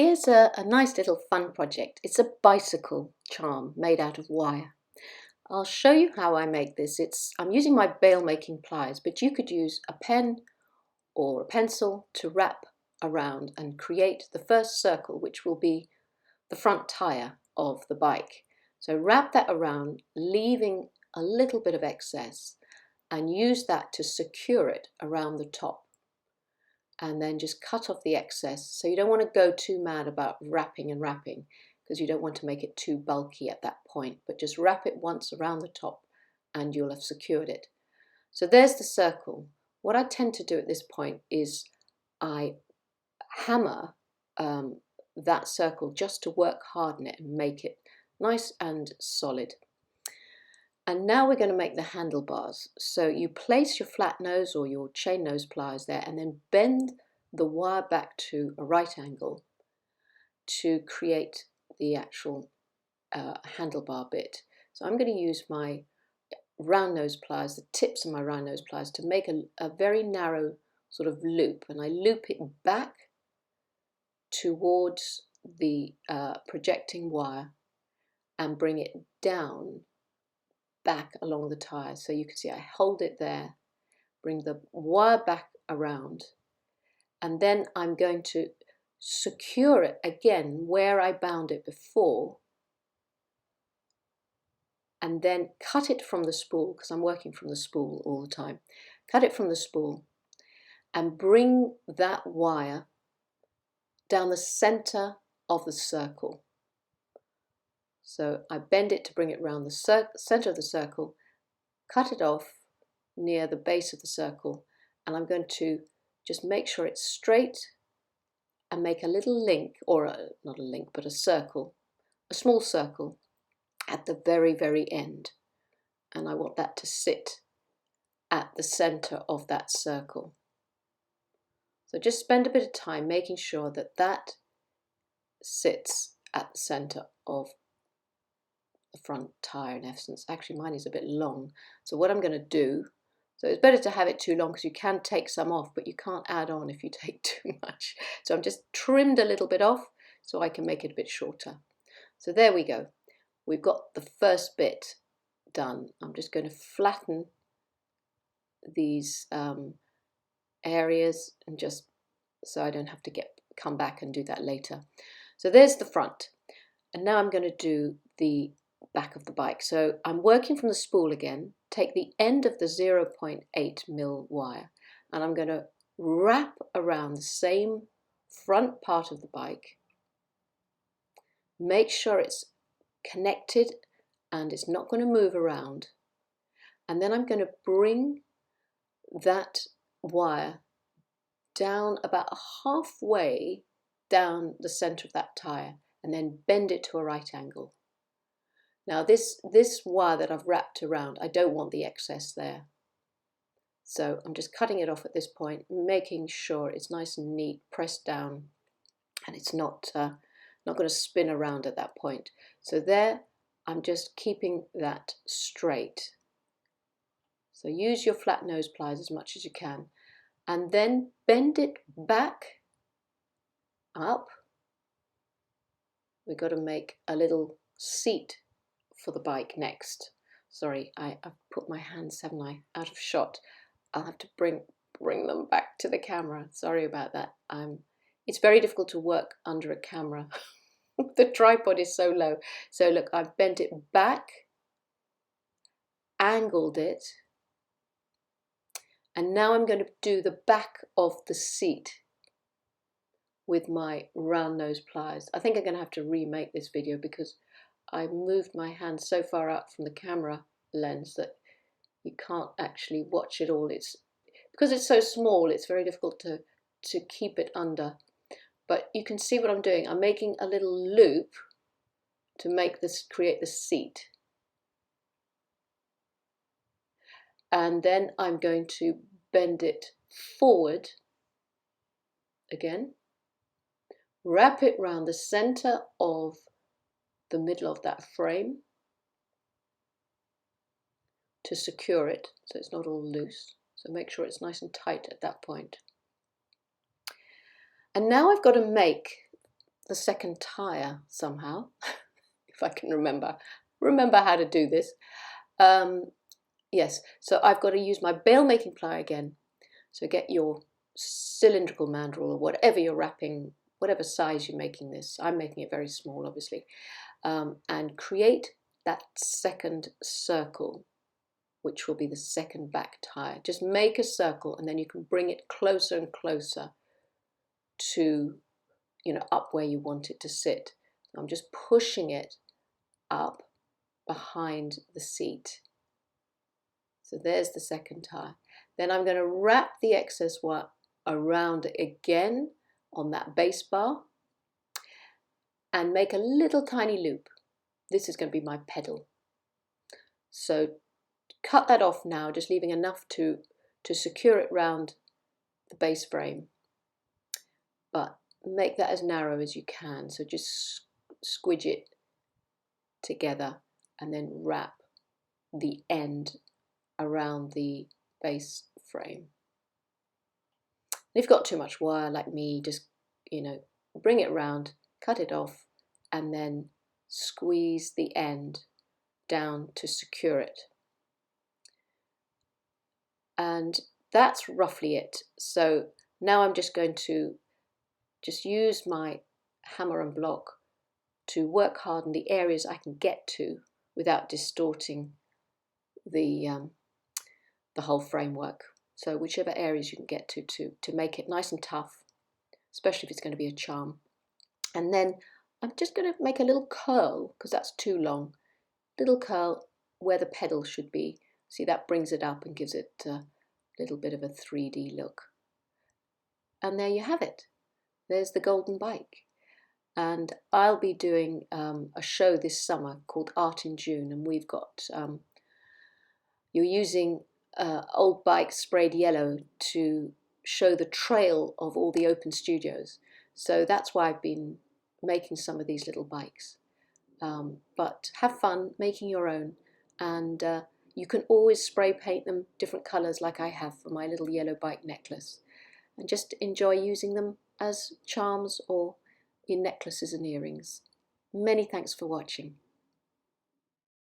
Here's a nice little fun project. It's a bicycle charm made out of wire. I'll show you how I make this. I'm using my bail making pliers, but you could use a pen or a pencil to wrap around and create the first circle, which will be the front tire of the bike. So wrap that around, leaving a little bit of excess, and use that to secure it around the top. And then just cut off the excess. So you don't want to go too mad about wrapping and wrapping, because you don't want to make it too bulky at that point, but just wrap it once around the top and you'll have secured it. So there's the circle. What I tend to do at this point is I hammer that circle just to work hard in it and make it nice and solid. And now we're going to make the handlebars. So you place your flat nose or your chain nose pliers there and then bend the wire back to a right angle to create the actual handlebar bit. So I'm going to use my round nose pliers, the tips of my round nose pliers, to make a very narrow sort of loop, and I loop it back towards the projecting wire and bring it down back along the tire. So you can see I hold it there, bring the wire back around, and then I'm going to secure it again where I bound it before, and then cut it from the spool, because I'm working from the spool all the time. Cut it from the spool and bring that wire down the center of the circle. So I bend it to bring it around the center of the circle, cut it off near the base of the circle, and I'm going to just make sure it's straight and make a little link, or not a link, but a circle, a small circle at the very, very end. And I want that to sit at the center of that circle. So just spend a bit of time making sure that that sits at the center of the front tire, in essence. Actually, mine is a bit long. So what I'm going to do, so it's better to have it too long because you can take some off, but you can't add on if you take too much. So I'm just trimmed a little bit off so I can make it a bit shorter. So there we go. We've got the first bit done. I'm just going to flatten these areas, and just so I don't have to come back and do that later. So there's the front, and now I'm going to do the back of the bike. So I'm working from the spool again. Take the end of the 0.8mm wire, and I'm going to wrap around the same front part of the bike. Make sure it's connected and it's not going to move around, and then I'm going to bring that wire down about halfway down the center of that tire and then bend it to a right angle. Now this wire that I've wrapped around, I don't want the excess there. So I'm just cutting it off at this point, making sure it's nice and neat, pressed down, and it's not going to spin around at that point. So there, I'm just keeping that straight. So use your flat nose pliers as much as you can, and then bend it back up. We've got to make a little seat for the bike next. Sorry, I've put my hands, haven't I, out of shot. I'll have to bring them back to the camera. Sorry about that. It's very difficult to work under a camera. The tripod is so low. So look, I've bent it back, angled it, and now I'm going to do the back of the seat with my round nose pliers. I think I'm going to have to remake this video because I moved my hand so far out from the camera lens that you can't actually watch it all. Because it's so small, it's very difficult to keep it under. But you can see what I'm doing. I'm making a little loop to create the seat. And then I'm going to bend it forward again, wrap it round the center of the middle of that frame to secure it so it's not all loose. So make sure it's nice and tight at that point. And now I've got to make the second tire somehow, if I can remember how to do this. Yes, so I've got to use my bail making plier again. So get your cylindrical mandrel or whatever you're wrapping, whatever size you're making this. I'm making it very small, obviously, and create that second circle, which will be the second back tire. Just make a circle, and then you can bring it closer and closer to, up where you want it to sit. I'm just pushing it up behind the seat. So there's the second tire. Then I'm going to wrap the excess wire around again on that base bar and make a little tiny loop. This is going to be my pedal. So cut that off now, just leaving enough to secure it round the base frame. But make that as narrow as you can. So just squidge it together and then wrap the end around the base frame. If you've got too much wire like me, just bring it round, cut it off, and then squeeze the end down to secure it. And that's roughly it. So now I'm just going to use my hammer and block to work hard in the areas I can get to without distorting the whole framework. So whichever areas you can get to make it nice and tough, especially if it's going to be a charm. And then I'm just going to make a little curl, because that's too long. Little curl where the pedal should be. See, that brings it up and gives it a little bit of a 3D look. And there you have it. There's the golden bike. And I'll be doing a show this summer called Art in June, and we've got, you're using old bikes sprayed yellow to show the trail of all the open studios. So that's why I've been making some of these little bikes. But have fun making your own, and you can always spray paint them different colours like I have for my little yellow bike necklace, and just enjoy using them as charms or in necklaces and earrings. Many thanks for watching.